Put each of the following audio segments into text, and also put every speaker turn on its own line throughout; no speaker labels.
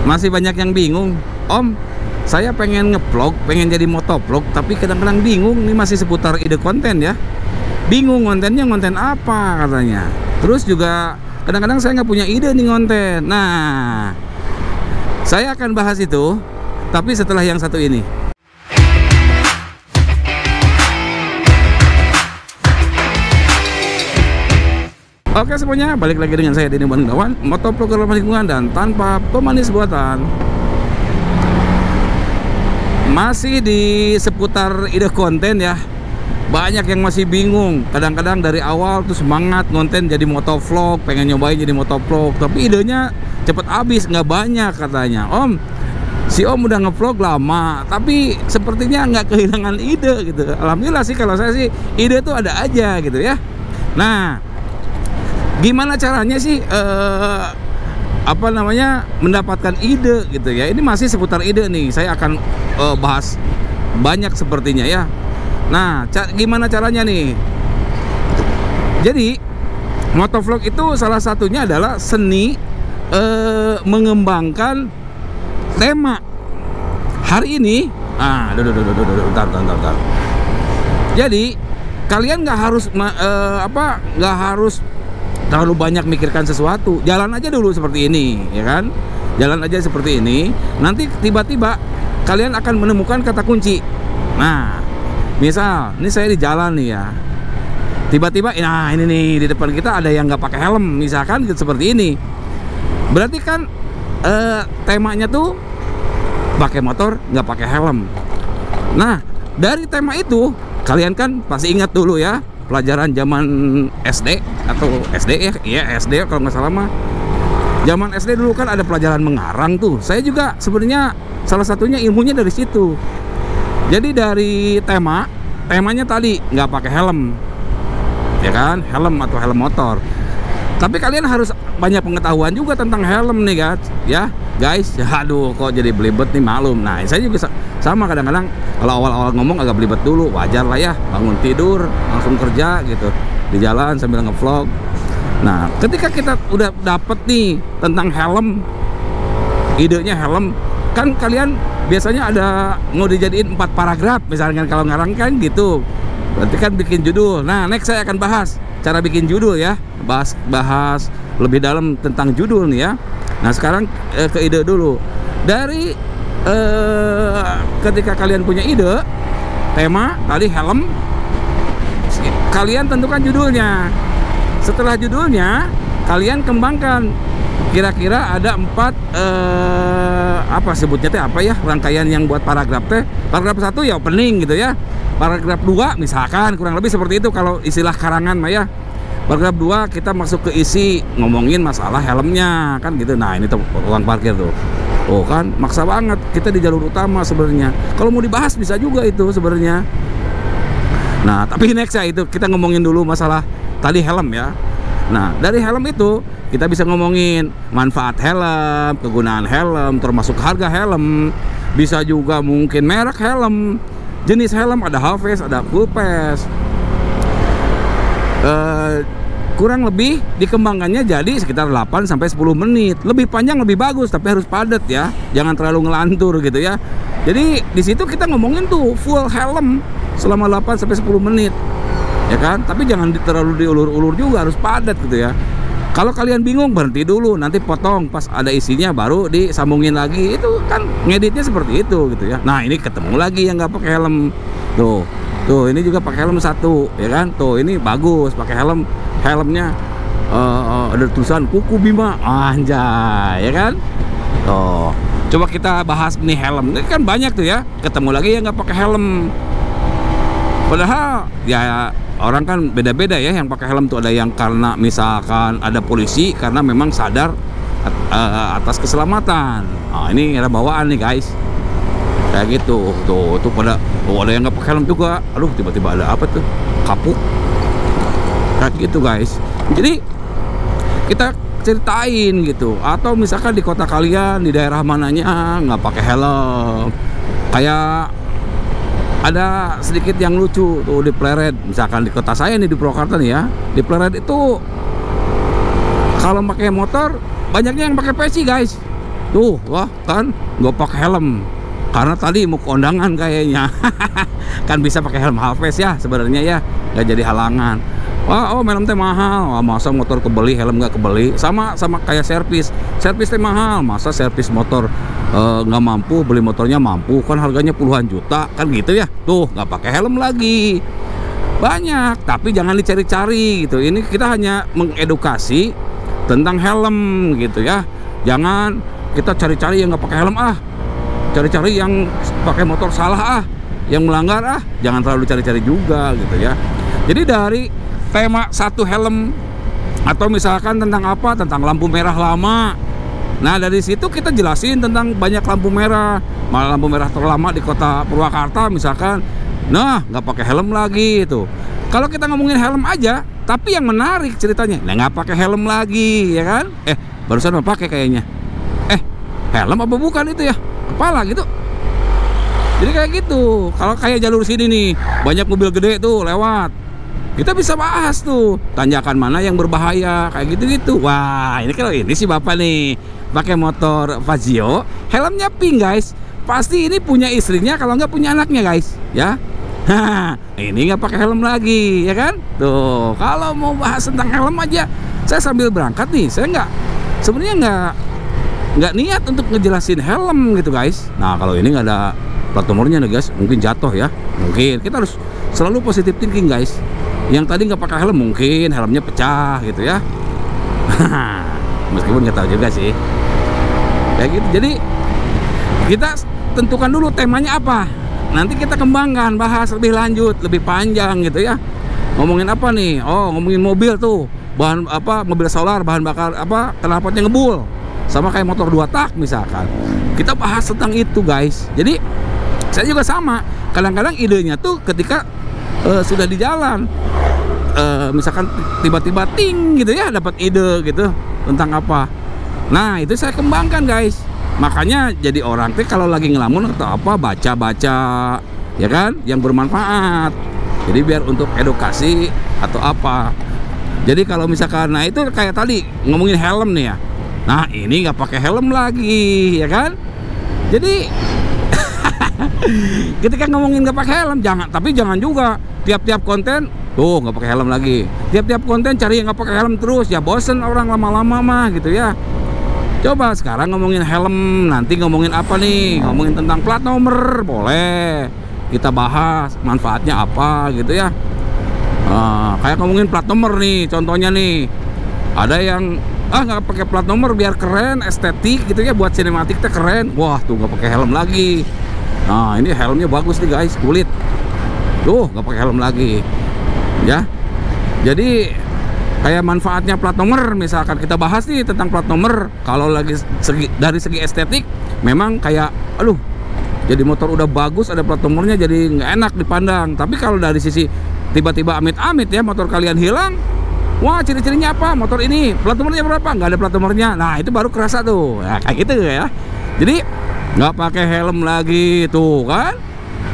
Masih banyak yang bingung, Om. Saya pengen ngevlog, pengen jadi motovlog, tapi kadang-kadang bingung nih, masih seputar ide konten ya. Bingung kontennya, konten apa katanya. Terus juga kadang-kadang saya nggak punya ide nih konten. Nah, saya akan bahas itu, tapi setelah yang satu ini. Oke semuanya, balik lagi dengan saya Denny Gunawan, motovlogger ramah lingkungan dan tanpa pemanis buatan. Masih di seputar ide konten ya. Banyak yang masih bingung. Kadang-kadang dari awal tuh semangat konten jadi motovlog, pengen nyobain jadi motovlog, tapi idenya cepet habis, nggak banyak katanya. Om, si Om udah ngevlog lama, tapi sepertinya nggak kehilangan ide gitu. Alhamdulillah sih, kalau saya sih ide tuh ada aja gitu ya. Nah, gimana caranya sih mendapatkan ide gitu ya. Ini masih seputar ide nih. Saya akan bahas banyak sepertinya ya. Nah, gimana caranya nih? Jadi motovlog itu salah satunya adalah seni mengembangkan tema. Hari ini bentar. Jadi kalian nggak harus terlalu banyak mikirkan sesuatu. Jalan aja dulu seperti ini, ya kan? Jalan aja seperti ini. Nanti tiba-tiba kalian akan menemukan kata kunci. Nah, misal, ini saya di jalan nih ya. Tiba-tiba, nah ini nih di depan kita ada yang nggak pakai helm, misalkan seperti ini. Berarti kan temanya tuh pakai motor nggak pakai helm. Nah, dari tema itu kalian kan pasti ingat dulu ya. Pelajaran zaman SD atau SD ya, iya SD kalau nggak salah mah. Zaman SD dulu kan ada pelajaran mengarang tuh. Saya juga sebenarnya salah satunya ilmunya dari situ. Jadi dari temanya tadi nggak pakai helm, ya kan? Helm atau helm motor. Tapi kalian harus banyak pengetahuan juga tentang helm nih guys, ya guys. Aduh, kok jadi belibet nih, malum. Nah, saya juga sama kadang-kadang kalau awal-awal ngomong agak belibet dulu, wajar lah ya. Bangun tidur langsung kerja gitu di jalan sambil ngevlog. Nah, ketika kita udah dapet nih tentang helm, idenya helm, kan kalian biasanya ada mau dijadiin 4 paragraf misalnya kalau ngarang kan gitu. Berarti kan bikin judul. Nah, next saya akan bahas cara bikin judul ya. Bahas lebih dalam tentang judul nih ya. Nah, sekarang ke ide dulu. Dari ketika kalian punya ide, tema tadi helm, kalian tentukan judulnya. Setelah judulnya, kalian kembangkan. Kira-kira ada 4 apa sebutnya teh apa ya, rangkaian yang buat paragraf teh. Paragraf 1 ya opening gitu ya. Paragraf 2 misalkan kurang lebih seperti itu kalau istilah karangan mah ya. Paragraf 2 kita masuk ke isi ngomongin masalah helmnya kan gitu. Nah, ini tuh tukang parkir tuh. Oh kan maksa banget, kita di jalur utama sebenarnya. Kalau mau dibahas bisa juga itu sebenarnya. Nah, tapi next ya itu kita ngomongin dulu masalah tadi helm ya. Nah, dari helm itu kita bisa ngomongin manfaat helm, kegunaan helm, termasuk harga helm. Bisa juga mungkin merek helm, jenis helm, ada half face, ada full face. Kurang lebih dikembangkannya jadi sekitar 8-10 menit. Lebih panjang lebih bagus, tapi harus padat ya. Jangan terlalu ngelantur gitu ya. Jadi di situ kita ngomongin tuh full helm selama 8-10 menit. Ya kan? Tapi jangan terlalu diulur-ulur juga, harus padat gitu ya. Kalau kalian bingung berhenti dulu, nanti potong pas ada isinya baru disambungin lagi. Itu kan ngeditnya seperti itu gitu ya. Nah, ini ketemu lagi yang nggak pakai helm. Tuh ini juga pakai helm 1 ya kan. Tuh ini bagus pakai helm. Helmnya ada tulisan Kuku Bima, anjay ya kan. Tuh, coba kita bahas nih helm. Ini kan banyak tuh ya. Ketemu lagi yang nggak pakai helm. Padahal ya orang kan beda-beda ya yang pakai helm tuh. Ada yang karena misalkan ada polisi karena memang sadar atas keselamatan. Nah, ini ada bawaan nih guys. Kayak gitu. Tuh pada ada yang nggak pakai helm juga. Aduh, tiba-tiba ada apa tuh? Kapuk. Kayak gitu guys. Jadi kita ceritain gitu. Atau misalkan di kota kalian di daerah mananya nggak pakai helm. Kayak ada sedikit yang lucu tuh di Pleret. Misalkan di kota saya nih di Purwakarta nih ya. Di Pleret itu kalau pakai motor banyaknya yang pakai peci guys. Tuh, wah kan nggak pakai helm karena tadi mau kondangan kayaknya. Kan bisa pakai helm halves ya sebenarnya ya, nggak jadi halangan. Wah, oh helm teh mahal. Wah, masa motor kebeli helm nggak kebeli? Sama kayak servis teh mahal. Masa servis motor nggak mampu, beli motornya mampu, kan harganya puluhan juta kan gitu ya. Tuh nggak pakai helm lagi. Banyak, tapi jangan dicari-cari gitu. Ini kita hanya mengedukasi tentang helm gitu ya. Jangan kita cari-cari yang nggak pakai helm cari-cari yang pakai motor salah yang melanggar jangan terlalu cari-cari juga gitu ya. Jadi dari tema satu helm atau misalkan tentang apa, tentang lampu merah lama. Nah dari situ kita jelasin tentang banyak lampu merah, malah lampu merah terlama di kota Purwakarta misalkan. Nah nggak pakai helm lagi itu. Kalau kita ngomongin helm aja, tapi yang menarik ceritanya, nah nggak pakai helm lagi ya kan? Barusan mau pakai kayaknya. Helm apa bukan itu ya? Kepala gitu. Jadi kayak gitu. Kalau kayak jalur sini nih, banyak mobil gede tuh lewat. Kita bisa bahas tuh tanjakan mana yang berbahaya kayak gitu-gitu. Wah, ini kalau ini sih Bapak nih pakai motor Fazio, helmnya pink guys. Pasti ini punya istrinya kalau nggak punya anaknya guys, ya. Ini nggak pakai helm lagi, ya kan? Tuh, kalau mau bahas tentang helm aja, saya sambil berangkat nih, saya sebenarnya nggak niat untuk ngejelasin helm gitu guys. Nah kalau ini nggak ada plat nomornya nih guys, mungkin jatuh ya, mungkin kita harus selalu positive thinking guys. Yang tadi nggak pakai helm mungkin helmnya pecah gitu ya. Meskipun nggak tahu juga sih kayak gitu. Jadi kita tentukan dulu temanya apa, nanti kita kembangkan, bahas lebih lanjut, lebih panjang gitu ya. Ngomongin apa nih? Oh ngomongin mobil tuh, bahan apa, mobil solar, bahan bakar apa, knalpotnya ngebul, sama kayak motor 2 tak misalkan. Kita bahas tentang itu guys. Jadi saya juga sama, kadang-kadang idenya tuh ketika sudah di jalan, misalkan tiba-tiba ting gitu ya, dapat ide gitu tentang apa. Nah itu saya kembangkan guys. Makanya jadi orang tuh kalau lagi ngelamun atau apa, baca-baca ya kan, yang bermanfaat. Jadi biar untuk edukasi atau apa. Jadi kalau misalkan, nah itu kayak tadi ngomongin helm nih ya. Nah ini nggak pakai helm lagi ya kan. Jadi ketika ngomongin nggak pakai helm, tapi jangan juga tiap-tiap konten tuh nggak pakai helm lagi. Tiap-tiap konten cari yang nggak pakai helm terus, ya bosen orang lama-lama mah gitu ya. Coba sekarang ngomongin helm, nanti ngomongin apa nih? Ngomongin tentang plat nomor, boleh kita bahas manfaatnya apa gitu ya. Kayak ngomongin plat nomor nih, contohnya nih, ada yang nggak pakai plat nomor biar keren, estetik gitu ya, buat sinematik teh keren. Wah tuh nggak pakai helm lagi. Nah ini helmnya bagus nih guys, kulit. Tuh nggak pakai helm lagi, ya. Jadi kayak manfaatnya plat nomor, misalkan kita bahas nih tentang plat nomor. Kalau lagi dari segi estetik, memang kayak, aduh, jadi motor udah bagus ada plat nomornya jadi nggak enak dipandang. Tapi kalau dari sisi tiba-tiba amit-amit ya motor kalian hilang, wah ciri-cirinya apa? Motor ini plat nomornya berapa? Nggak ada plat nomornya. Nah itu baru kerasa tuh, nah, kayak gitu ya. Jadi nggak pakai helm lagi tuh kan,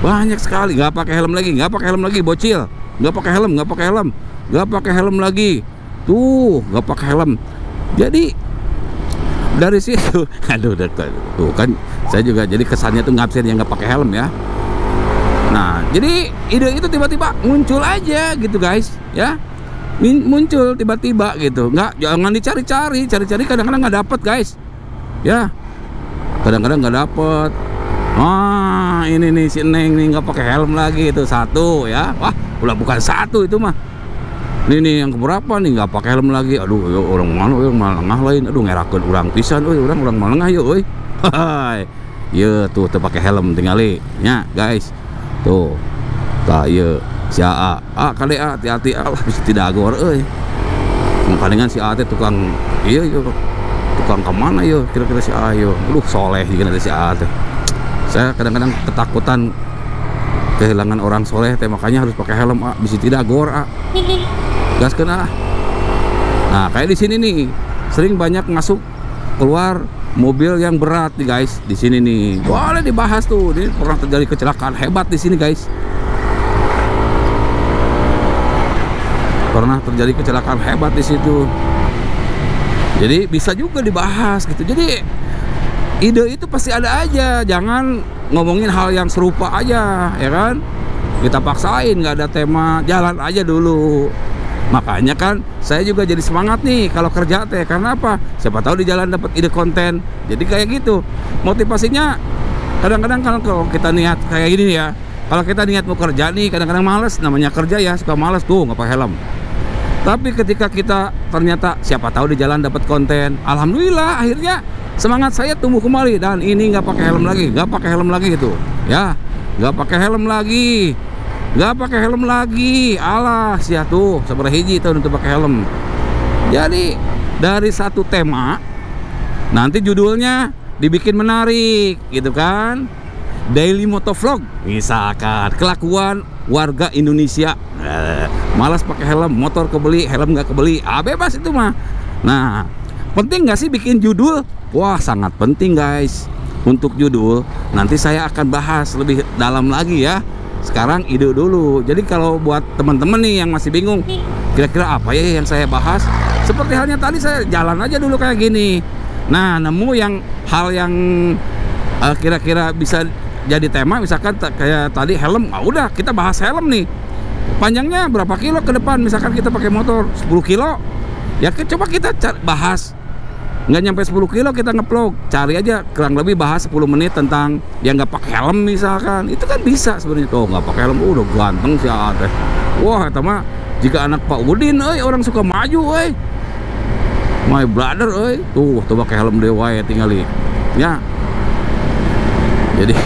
banyak sekali nggak pakai helm lagi, nggak pakai helm lagi, bocil, nggak pakai helm, nggak pakai helm, nggak pakai helm lagi, tuh nggak pakai helm. Jadi dari situ, aduh, tuh kan saya juga jadi kesannya tuh ngabsen yang nggak pakai helm ya. Nah jadi ide itu tiba-tiba muncul aja gitu guys ya. Muncul tiba-tiba gitu, jangan dicari-cari, kadang-kadang nggak dapet guys ya, kadang-kadang nggak dapet. Ini nih si Neng nih nggak pakai helm lagi, itu satu ya. Wah udah bukan satu itu mah, ini yang keberapa nih nggak pakai helm lagi. Aduh yo, orang mana yang malengah lain, aduh ngerakeun orang pisan, orang malengah yuk, ya tuh pakai helm tinggali ya guys tuh tak ya. Si A kali hati-hati bisa tidak agor palingan si A teh tukang iya tukang kemana yo kira-kira si A yo. Soleh juga nanti si A teh. Saya kadang-kadang ketakutan kehilangan orang soleh teh, makanya harus pakai helm bisa tidak agor gas kena. Nah kayak di sini nih sering banyak masuk keluar mobil yang berat nih guys. Di sini nih boleh dibahas tuh, ini pernah terjadi kecelakaan hebat di sini guys. Pernah terjadi kecelakaan hebat di situ. Jadi bisa juga dibahas gitu. Jadi ide itu pasti ada aja. Jangan ngomongin hal yang serupa aja, ya kan? Kita paksain, nggak ada tema, jalan aja dulu. Makanya kan saya juga jadi semangat nih kalau kerja teh. Karena apa? Siapa tahu di jalan dapat ide konten. Jadi kayak gitu. Motivasinya kadang-kadang kalau kita niat kayak gini ya. Kalau kita niat mau kerja nih, kadang-kadang males. Namanya kerja ya, suka males tuh nggak pakai helm. Tapi ketika kita ternyata siapa tahu di jalan dapat konten, alhamdulillah akhirnya semangat saya tumbuh kembali. Dan ini nggak pakai helm lagi, nggak pakai helm lagi gitu ya, nggak pakai helm lagi, nggak pakai helm lagi. Alah sia tuh sabar hiji tuh untuk pakai helm. Jadi dari satu tema nanti judulnya dibikin menarik gitu kan. Daily motovlog misalkan kelakuan warga Indonesia, malas pakai helm, motor kebeli, helm nggak kebeli, bebas itu mah. Nah, penting nggak sih bikin judul? Wah, sangat penting guys. Untuk judul nanti saya akan bahas lebih dalam lagi ya. Sekarang ide dulu. Jadi kalau buat teman-teman nih yang masih bingung, kira-kira apa ya yang saya bahas? Seperti halnya tadi saya jalan aja dulu kayak gini. Nah, nemu yang hal yang kira-kira bisa jadi tema, misalkan kayak tadi helm, udah kita bahas helm nih. Panjangnya berapa kilo ke depan, misalkan kita pakai motor 10 kilo. Ya coba kita bahas. Nggak nyampe 10 kilo kita ngeplog. Cari aja kurang lebih bahas 10 menit tentang yang nggak pakai helm misalkan. Itu kan bisa sebenarnya. Tuh nggak pakai helm udah ganteng sih teh. Wah, sama jika anak Pak Udin, orang suka maju, my brother, tuh pakai helm dewa ya tinggali. Ya. Jadi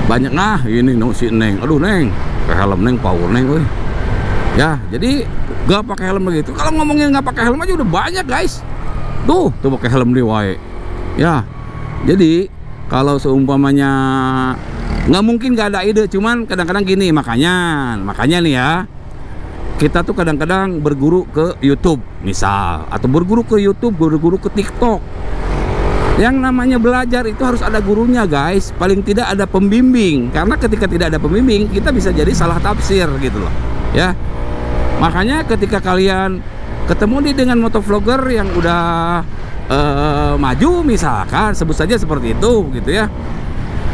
banyak ini si Neng, aduh Neng, pakai helm Neng, power Neng, ya. Jadi nggak pakai helm begitu. Kalau ngomongin nggak pakai helm aja udah banyak guys. Tuh pakai helm dewa, ya. Jadi kalau seumpamanya nggak mungkin nggak ada ide, cuman kadang-kadang gini, makanya nih ya. Kita tuh kadang-kadang berguru ke YouTube misal, atau berguru ke YouTube, berguru ke TikTok. Yang namanya belajar itu harus ada gurunya guys. Paling tidak ada pembimbing. Karena ketika tidak ada pembimbing, kita bisa jadi salah tafsir gitu loh ya. Makanya ketika kalian ketemu nih dengan motovlogger yang udah maju misalkan, sebut saja seperti itu gitu ya.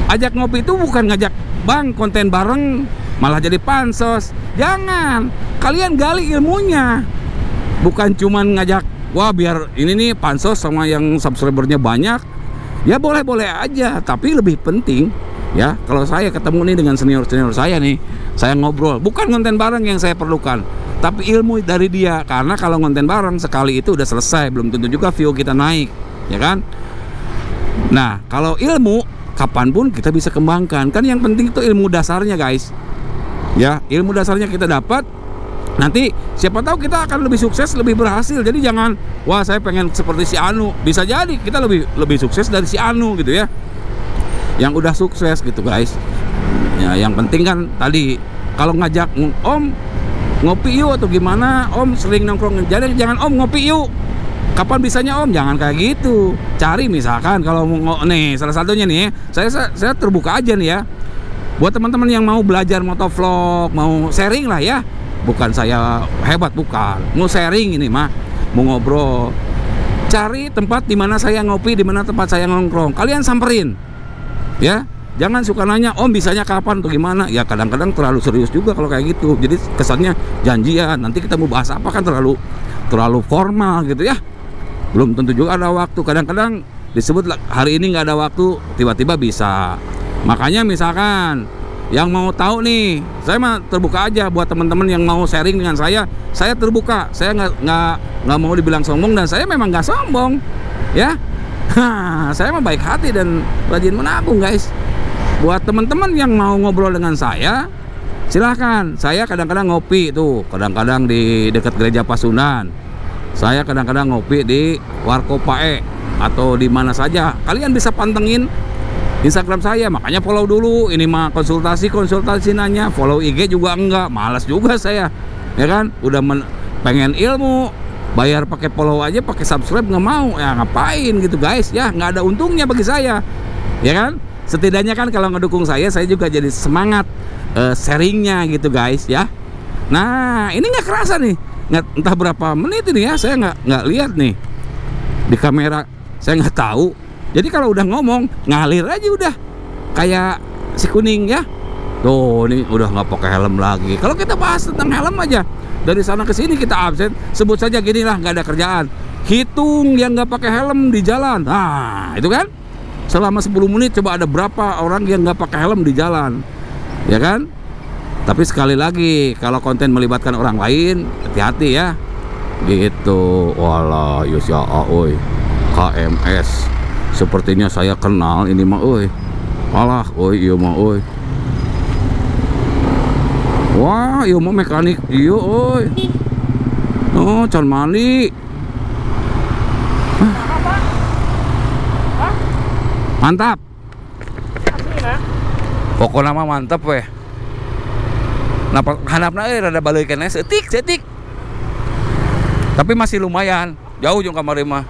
Ajak ngopi itu bukan ngajak bang konten bareng malah jadi pansos. Jangan. Kalian gali ilmunya. Bukan cuman ngajak, wah biar ini nih pansos sama yang subscribernya banyak. Ya boleh-boleh aja, tapi lebih penting ya, kalau saya ketemu nih dengan senior-senior saya nih, saya ngobrol, bukan konten bareng yang saya perlukan, tapi ilmu dari dia. Karena kalau konten bareng sekali itu udah selesai, belum tentu juga view kita naik, ya kan? Nah, kalau ilmu kapanpun kita bisa kembangkan. Kan yang penting itu ilmu dasarnya guys. Ya, ilmu dasarnya kita dapat. Nanti siapa tahu kita akan lebih sukses, lebih berhasil. Jadi jangan, wah saya pengen seperti si Anu. Bisa jadi kita lebih sukses dari si Anu gitu ya, yang udah sukses gitu guys. Ya, yang penting kan tadi kalau ngajak Om ngopi yuk atau gimana, Om sering nongkrong, jadi jangan Om ngopi yuk. Kapan bisanya Om? Jangan kayak gitu. Cari misalkan kalau mau nih, salah satunya nih, saya terbuka aja nih ya. Buat teman-teman yang mau belajar motovlog, mau sharing lah ya. Bukan saya hebat, bukan. Mau sharing ini mah, mau ngobrol. Cari tempat di mana saya ngopi, di mana tempat saya nongkrong. Kalian samperin, ya. Jangan suka nanya, Om bisanya kapan atau gimana. Ya kadang-kadang terlalu serius juga kalau kayak gitu. Jadi kesannya janjian. Nanti kita mau bahas apa kan terlalu formal gitu ya. Belum tentu juga ada waktu. Kadang-kadang disebut hari ini nggak ada waktu, tiba-tiba bisa. Makanya misalkan yang mau tahu nih, saya mah terbuka aja buat teman-teman yang mau sharing dengan saya terbuka. Saya nggak mau dibilang sombong, dan saya memang nggak sombong, ya. Saya mah baik hati dan rajin menabung, guys. Buat teman-teman yang mau ngobrol dengan saya, silahkan. Saya kadang-kadang ngopi tuh, kadang-kadang di dekat gereja Pasundan. Saya kadang-kadang ngopi di Warkop Pae atau di mana saja. Kalian bisa pantengin Instagram saya, makanya follow dulu. Ini mah konsultasi nanya, follow IG juga enggak, malas juga saya, ya kan? Udah pengen ilmu, bayar pakai follow aja, pakai subscribe nggak mau, ya ngapain gitu guys? Ya nggak ada untungnya bagi saya, ya kan? Setidaknya kan kalau ngedukung saya juga jadi semangat sharingnya gitu guys, ya. Nah ini nggak kerasa nih, entah berapa menit ini ya, saya nggak lihat nih di kamera, saya nggak tahu. Jadi kalau udah ngomong ngalir aja udah kayak si kuning ya. Tuh ini udah nggak pakai helm lagi. Kalau kita bahas tentang helm aja dari sana ke sini kita absen, sebut saja gini lah, nggak ada kerjaan. Hitung yang nggak pakai helm di jalan. Nah itu kan selama 10 menit coba ada berapa orang yang nggak pakai helm di jalan, ya kan? Tapi sekali lagi kalau konten melibatkan orang lain hati-hati ya. Gitu. Walah, Yusya oi. KMS. Sepertinya saya kenal ini mah oi. Walah, oi iya mah oi. Wah, iya mah mekanik iya oi. Oh, Can Mali. Mantap. Pokoknya mah mantap weh. Napa handapna rada baleukeun setik. Tapi masih lumayan. Jauh jeung kamari mah.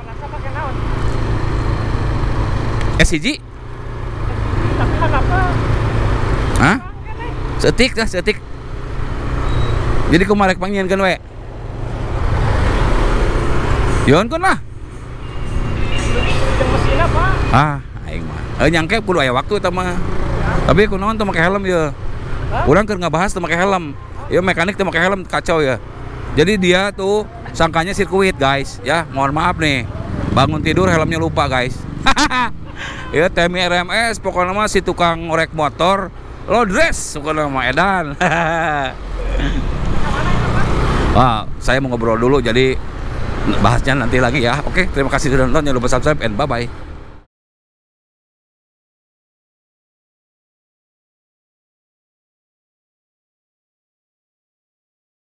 SCG? Tapi handapna. Hah? Setik. Jadi kumarek pangieunkeun we. Yeunkeun lah. Mesin apa? Aing mah. Nyangke kudu aya waktu eta mah. Tapi kunaon teu make helm ya. Urang keur ngabahas teu make helm. Ya mekanik teu make helm kacau ya. Jadi dia tuh sangkanya sirkuit guys ya. Mohon maaf nih. Bangun tidur helmnya lupa guys. Ya Temi RMS pokoknya mah si tukang ngorek motor lo dress pokoknya mah edan. Saya mau ngobrol dulu jadi bahasnya nanti lagi ya. Oke, terima kasih sudah nonton, jangan lupa subscribe and bye bye.